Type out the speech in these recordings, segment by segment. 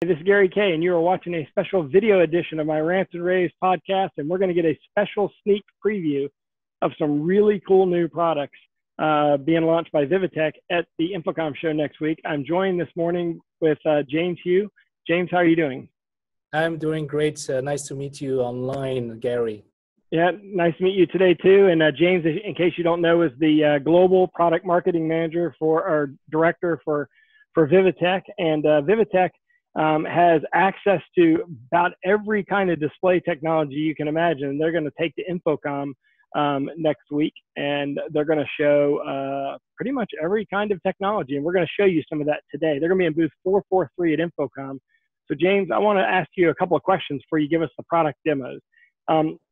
This is Gary Kay, and you are watching a special video edition of my Rants and Raves podcast, and we're going to get a special sneak preview of some really cool new products being launched by Vivitek at the InfoComm show next week. I'm joined this morning with James Hugh. James, how are you doing? I'm doing great. Nice to meet you online, Gary. Yeah, nice to meet you today too. And James, in case you don't know, is the global product marketing manager or director for Vivitek, and Vivitek has access to about every kind of display technology you can imagine. They're going to take to InfoComm next week, and they're going to show pretty much every kind of technology. And we're going to show you some of that today. They're going to be in booth 443 at InfoComm. So James, I want to ask you a couple of questions before you give us the product demos.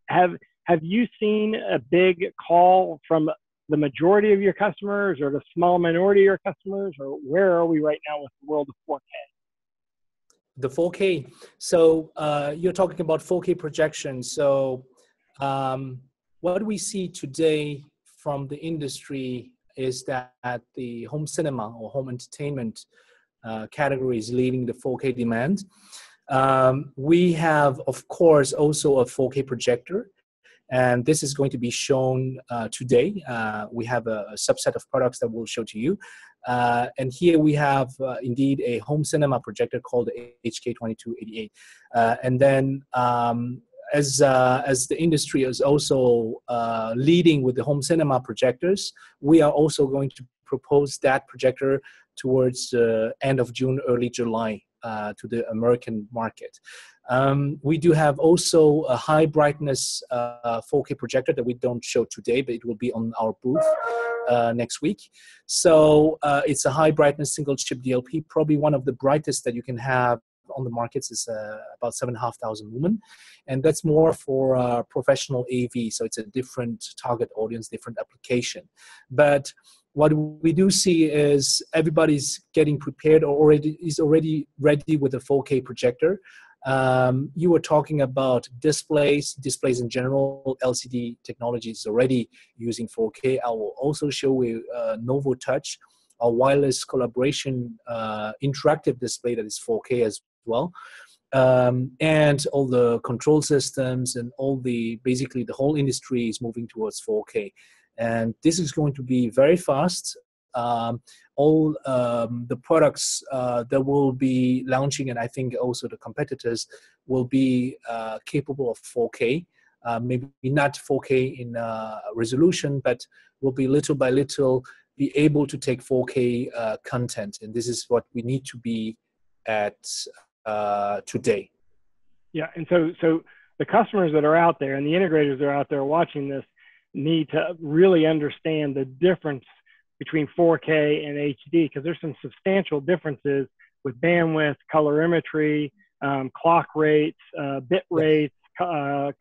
Have you seen a big call from the majority of your customers or the small minority of your customers, or where are we right now with the world of 4K? The 4K. So you're talking about 4K projection. So what we see today from the industry is that the home cinema or home entertainment category is leading the 4K demand. We have, of course, also a 4K projector, and this is going to be shown today. We have a subset of products that we'll show to you. And here we have indeed a home cinema projector called the HK2288. And then as the industry is also leading with the home cinema projectors, we are also going to propose that projector towards the end of June, early July to the American market. We do have also a high brightness 4K projector that we don't show today, but it will be on our booth next week. So it's a high brightness single chip DLP, probably one of the brightest that you can have on the markets. Is about 7,500 lumen, and that's more for professional AV. So it's a different target audience, different application. But what we do see is everybody's getting prepared or is already ready with a 4K projector. You were talking about displays in general. LCD technology is already using 4K. I will also show you Novo Touch, a wireless collaboration interactive display that is 4K as well. And all the control systems and basically the whole industry is moving towards 4K. And this is going to be very fast. All the products that will be launching, and I think also the competitors, will be capable of 4K. Maybe not 4K in resolution, but will be little by little be able to take 4K content. And this is what we need to be at today. Yeah, and so the customers that are out there and the integrators that are out there watching this need to really understand the difference between 4K and HD, because there's some substantial differences with bandwidth, colorimetry, clock rates, bit rates, chroma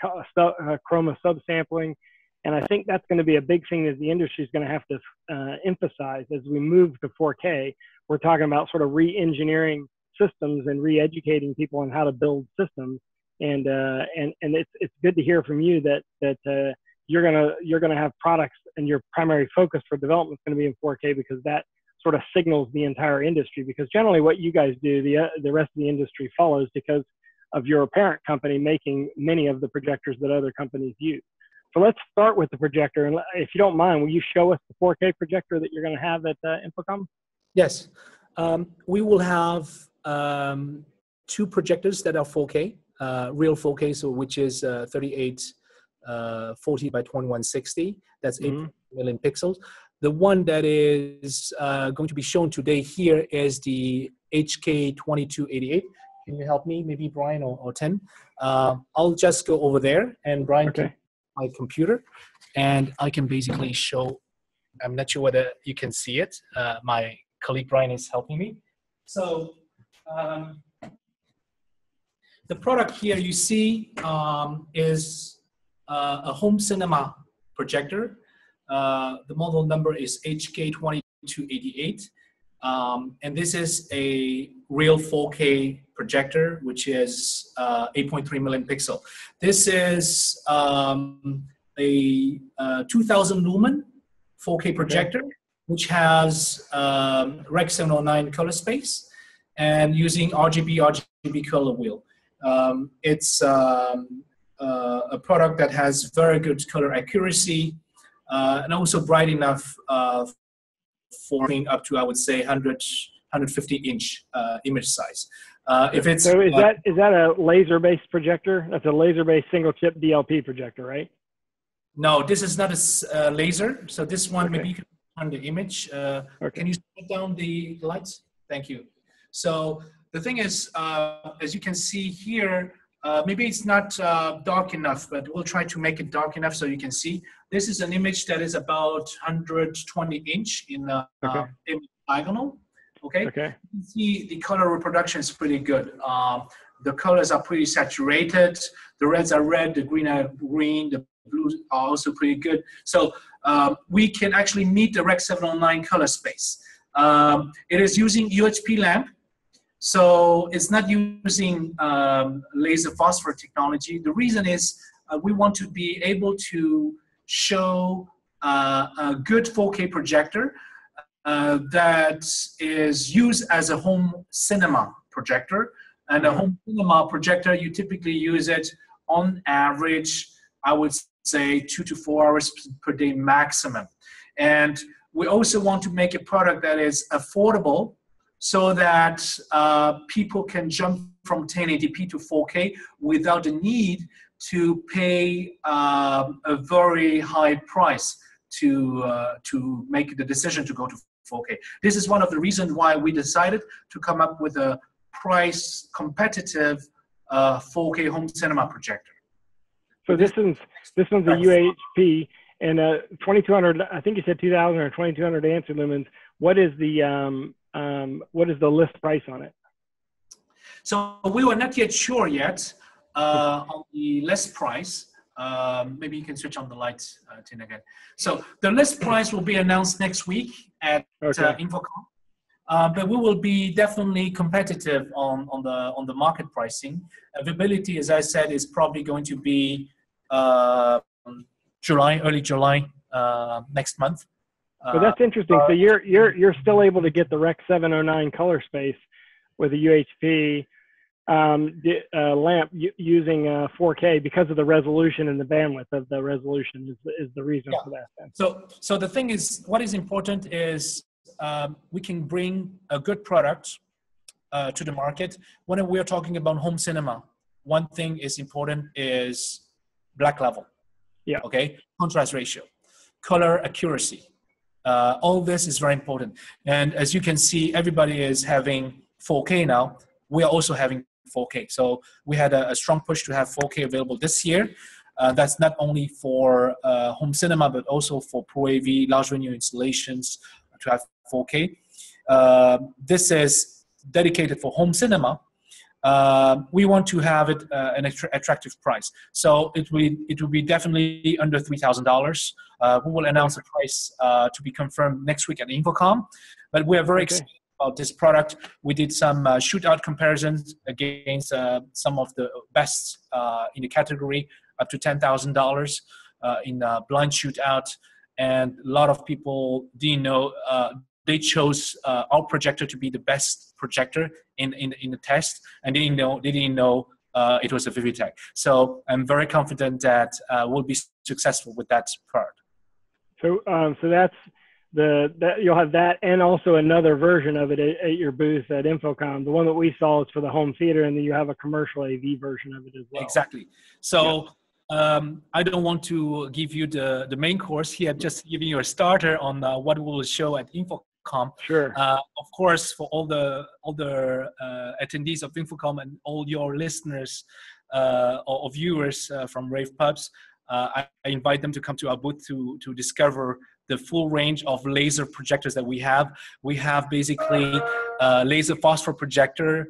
subsampling. And I think that's going to be a big thing that the industry is going to have to emphasize as we move to 4K. We're talking about sort of re-engineering systems and re-educating people on how to build systems. And it's good to hear from you that you're gonna have products, and your primary focus for development is going to be in 4K, because that sort of signals the entire industry. Because generally what you guys do, the rest of the industry follows because of your parent company making many of the projectors that other companies use. So let's start with the projector. And if you don't mind, will you show us the 4K projector that you're going to have at InfoComm? Yes. We will have two projectors that are 4K, real 4K, so which is 3840 by 2160. That's 8 million pixels. The one that is going to be shown today here is the HK2288. Can you help me, maybe Brian or Tim? I'll just go over there, and Brian can my computer, and I can basically show. I'm not sure whether you can see it. My colleague Brian is helping me. So the product here you see is a home cinema projector. The model number is HK2288. And this is a real 4K projector, which is 8.3 million pixel. This is a 2000 lumen 4K projector, which has Rec. 709 color space, and using RGB RGB color wheel. It's a product that has very good color accuracy and also bright enough for up to, I would say, 150 inch image size. If it's so is that a laser-based projector? That's a laser-based single-chip DLP projector, right? No, this is not a laser. So this one, Okay. maybe you can turn the image. Okay. Can you put down the lights? Thank you. So the thing is, as you can see here, maybe it's not dark enough, but we'll try to make it dark enough so you can see. This is an image that is about 120 inch in image diagonal. Okay. Okay. You can see the color reproduction is pretty good. The colors are pretty saturated. The reds are red, the green are green, the blues are also pretty good. So we can actually meet the Rec 709 color space. It is using UHP lamp. So it's not using laser phosphor technology. The reason is we want to be able to show a good 4K projector that is used as a home cinema projector. And a home cinema projector, you typically use it on average, I would say 2 to 4 hours per day maximum. And we also want to make a product that is affordable so that people can jump from 1080p to 4K without the need to pay a very high price to make the decision to go to 4K. This is one of the reasons why we decided to come up with a price competitive 4K home cinema projector. So this one's a UHP and 2200. I think you said 2000 or 2200 answer lumens. What is the list price on it? So we were not yet sure yet on the list price. Maybe you can switch on the lights, Tin, again. So the list price will be announced next week at InfoComm. But we will be definitely competitive on the market pricing. Availability, as I said, is probably going to be early July next month. So that's interesting. So you're still able to get the Rec 709 color space with a UHP lamp using 4K because of the resolution and the bandwidth of the resolution is the reason for that. Then. So the thing is, what is important is we can bring a good product to the market. When we are talking about home cinema, one thing is important is black level. Yeah. Okay. Contrast ratio, color accuracy. All this is very important. And as you can see, everybody is having 4K now. We are also having 4K. So we had a strong push to have 4K available this year. That's not only for home cinema, but also for Pro AV, large venue installations to have 4K. This is dedicated for home cinema. We want to have it an attractive price. So it will be definitely under $3,000. We will announce the price to be confirmed next week at InfoComm. But we are very excited about this product. We did some shootout comparisons against some of the best in the category, up to $10,000 in blind shootout. And a lot of people didn't know, they chose our projector to be the best projector in the test, and they didn't know it was a Vivitek. So I'm very confident that we'll be successful with that product. So that's you'll have that and also another version of it at your booth at InfoComm. The one that we saw is for the home theater, and then you have a commercial AV version of it as well. Exactly. So I don't want to give you the main course here, just giving you a starter on what we will show at InfoComm. Sure. Of course, for all the attendees of InfoComm and all your listeners or viewers from Rave Pubs, I invite them to come to our booth to discover the full range of laser projectors that we have. We have basically laser phosphor projector,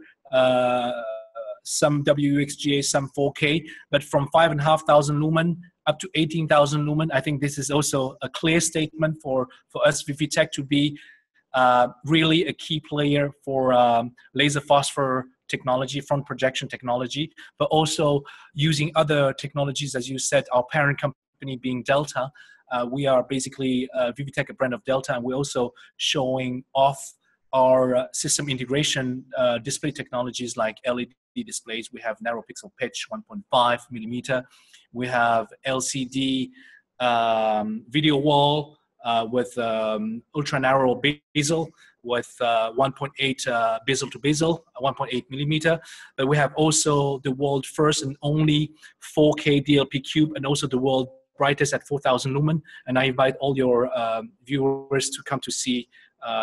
some WXGA, some 4K, but from 5,500 lumen up to 18,000 lumen. I think this is also a clear statement for us, Vivitek, to be really a key player for laser phosphor technology, front projection technology, but also using other technologies, as you said, our parent company being Delta. We are basically Vivitek, a brand of Delta, and we're also showing off our system integration display technologies like LED displays. We have narrow pixel pitch, 1.5 millimeter. We have LCD video wall with ultra narrow bezel with 1.8 bezel to bezel, 1.8 millimeter. But we have also the world first and only 4K DLP cube, and also the world brightest at 4,000 lumen. And I invite all your viewers to come to see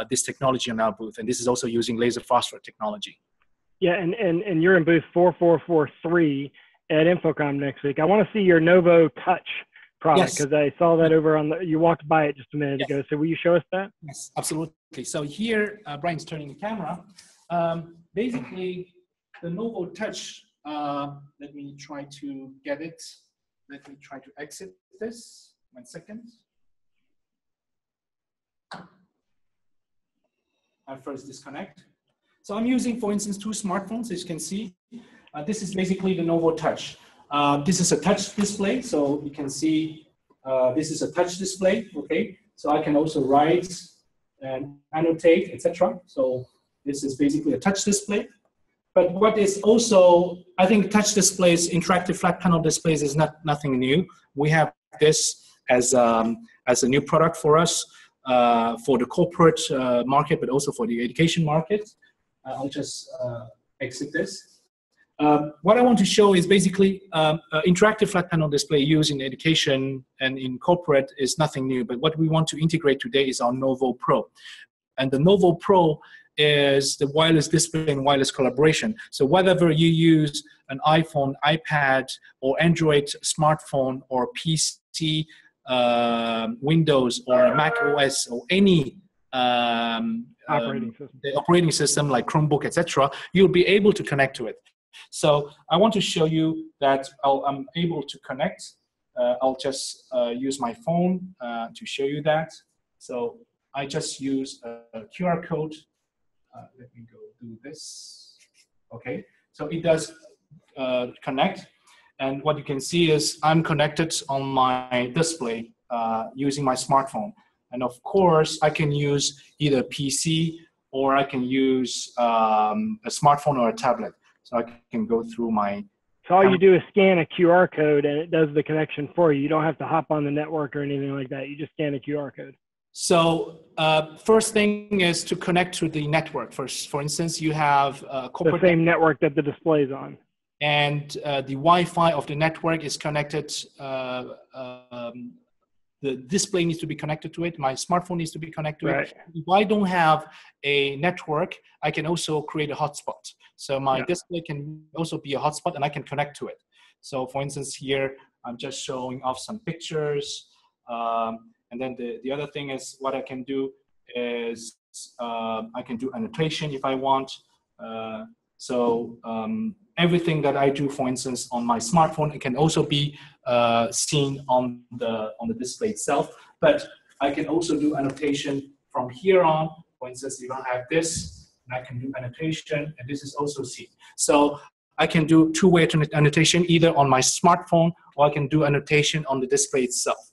this technology on our booth. And this is also using laser phosphor technology. Yeah, and you're in booth 4443 at InfoComm next week. I want to see your Novo Touch product, because I saw that over on you walked by it just a minute ago. So will you show us that? Yes, absolutely. So here, Brian's turning the camera. Basically, the Novo Touch, let me try to get it. Let me try to exit this. 1 second. I first disconnect. So I'm using, for instance, 2 smartphones, as you can see. This is basically the Novo Touch. This is a touch display, so you can see this is a touch display, okay? So I can also write and annotate, etc. So this is basically a touch display. But what is also, I think touch displays, interactive flat panel displays is nothing new. We have this as a new product for us, for the corporate market, but also for the education market. I'll just exit this. What I want to show is basically interactive flat panel display used in education and in corporate is nothing new, but what we want to integrate today is our Novo Pro. And the Novo Pro is the wireless display and wireless collaboration. So whether you use an iPhone, iPad, or Android smartphone, or PC, Windows, or Mac OS, or any the operating system like Chromebook, etc., you'll be able to connect to it. So I want to show you that I'm able to connect. I'll just use my phone to show you that. So I just use a QR code. Let me go do this. Okay, so it does connect. And what you can see is I'm connected on my display using my smartphone. And of course, I can use either PC or I can use a smartphone or a tablet. So I can go through my... So all you do is scan a QR code and it does the connection for you. You don't have to hop on the network or anything like that. You just scan a QR code. So first thing is to connect to the network. For instance, you have the same network that the display is on. And the Wi-Fi of the network is connected. The display needs to be connected to it. My smartphone needs to be connected to it. If I don't have a network, I can also create a hotspot. So my display can also be a hotspot and I can connect to it. So for instance, here, I'm just showing off some pictures. And then the other thing is what I can do is I can do annotation if I want. Everything that I do, for instance, on my smartphone, it can also be seen on the display itself. But I can also do annotation from here on. For instance, if I have this, I can do annotation, and this is also seen. So I can do two-way annotation either on my smartphone, or I can do annotation on the display itself.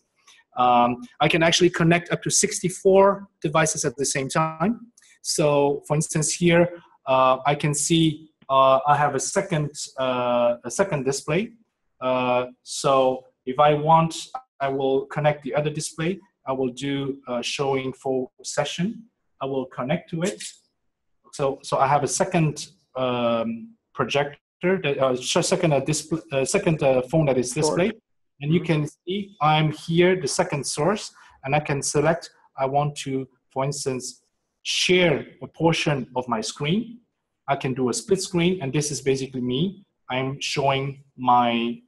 I can actually connect up to 64 devices at the same time. So, for instance, here I can see I have a second display. So if I want, I will connect the other display. I will do showing full session. I will connect to it. So I have a second projector, second phone that is displayed. And you can see I'm here, the second source, and I can select, I want to, for instance, share a portion of my screen. I can do a split screen, and this is basically me. I'm showing my,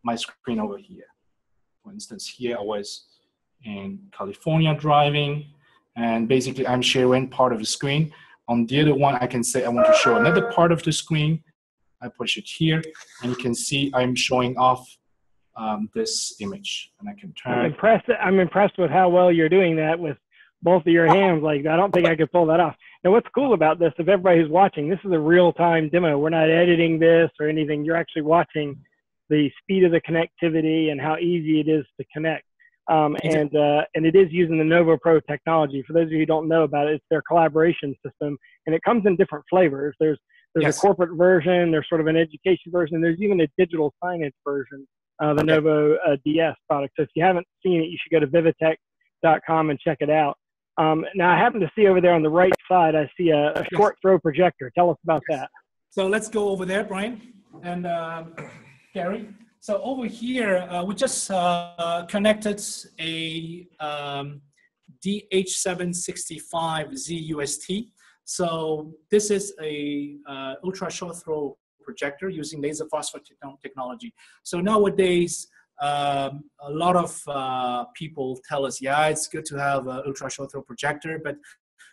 my screen over here. For instance, here I was in California driving, and basically I'm sharing part of the screen. On the other one, I can say I want to show another part of the screen. I push it here, and you can see I'm showing off this image, and I can turn. I'm impressed with how well you're doing that with both of your hands. Like, I don't think I could pull that off. Now, what's cool about this, if everybody who's watching, this is a real-time demo. We're not editing this or anything. You're actually watching the speed of the connectivity and how easy it is to connect. And it is using the Novo Pro technology. For those of you who don't know about it, it's their collaboration system, and it comes in different flavors. There's There's Yes. a corporate version, there's sort of an education version, there's even a digital signage version of the Novo DS product. So if you haven't seen it, you should go to vivitek.com and check it out. Now, I happen to see over there on the right side, I see a short throw projector. Tell us about that. So let's go over there, Brian and Gary. So over here, we just connected a DH765Z UST. So this is a ultra short throw projector using laser phosphor technology. So nowadays, a lot of people tell us, yeah, it's good to have an ultra short throw projector, but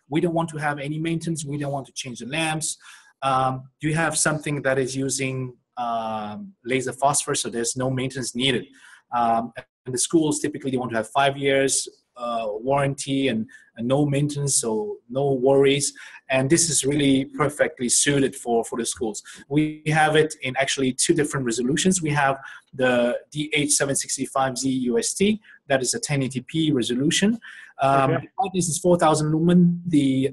we don't want to have any maintenance. We don't want to change the lamps. Do you have something that is using laser phosphor, so there's no maintenance needed? And the schools typically they want to have 5 years warranty and no maintenance, so no worries. And this is really perfectly suited for the schools. We have it in actually 2 different resolutions. We have the DH765Z UST, that is a 1080p resolution. This is 4,000 lumen. The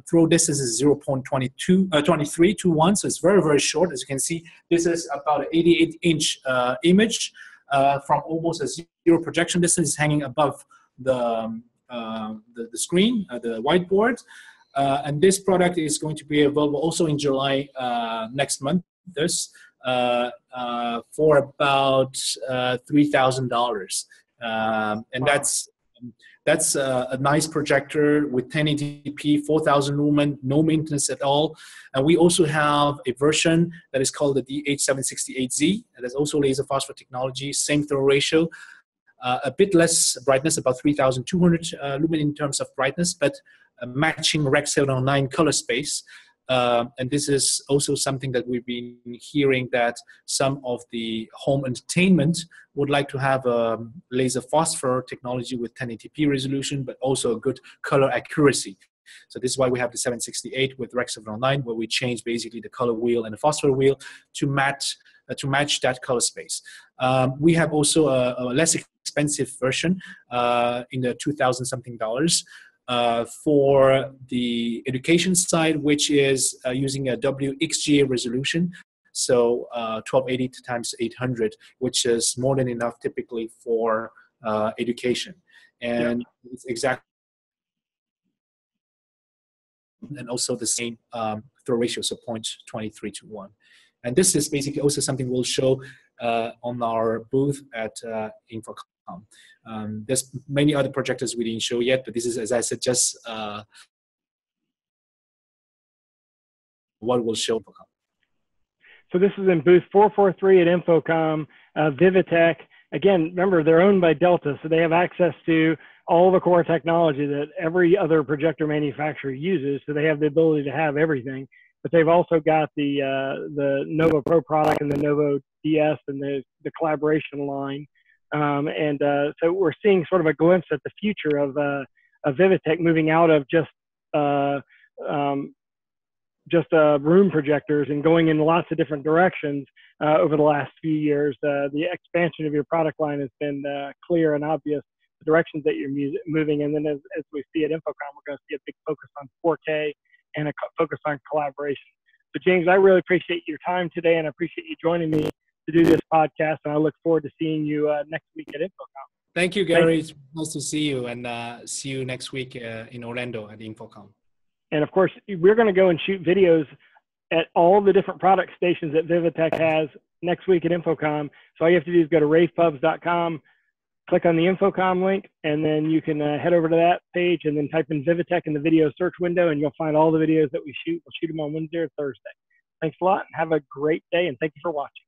throw distance is 0.2321, so it's very, very short. As you can see, this is about an 88-inch image from almost a 0 projection distance. It's hanging above the screen, the whiteboard. And this product is going to be available also in July next month. This for about $3,000, and wow. That's a nice projector with 1080p, 4,000 lumen, no maintenance at all. And we also have a version that is called the DH768Z. And there's also laser phosphor technology, same throw ratio, a bit less brightness, about 3,200 lumen in terms of brightness, but matching Rec. 709 color space. And this is also something that we've been hearing that some of the home entertainment would like to have a laser phosphor technology with 1080p resolution, but also a good color accuracy. So this is why we have the 768 with Rec. 709, where we change basically the color wheel and the phosphor wheel to match that color space. We have also a less expensive version in the $2,000-something for the education side, which is using a WXGA resolution, so 1280 times 800, which is more than enough typically for education. And it's exactly, and also the same throw ratio, so 0.23 to 1. And this is basically also something we'll show on our booth at InfoComm. There's many other projectors we didn't show yet, but this is, as I said, just what we'll show InfoComm. So this is in booth 443 at InfoComm, Vivitek. Again, remember, they're owned by Delta, so they have access to all the core technology that every other projector manufacturer uses, so they have the ability to have everything. But they've also got the Novo Pro product and the Novo DS and the collaboration line. So we're seeing sort of a glimpse at the future of Vivitek moving out of just room projectors and going in lots of different directions over the last few years. The expansion of your product line has been clear and obvious, the directions that you're moving. And then as we see at InfoComm, we're going to see a big focus on 4K and a focus on collaboration. So James, I really appreciate your time today, and I appreciate you joining me to do this podcast, and I look forward to seeing you next week at InfoComm. Thank you, Gary. It's nice to see you, and see you next week in Orlando at InfoComm. And of course, we're going to go and shoot videos at all the different product stations that Vivitek has next week at InfoComm. So all you have to do is go to ravepubs.com, click on the InfoComm link, and then you can head over to that page and then type in Vivitek in the video search window, and you'll find all the videos that we shoot. We'll shoot them on Wednesday or Thursday. Thanks a lot, and have a great day, and thank you for watching.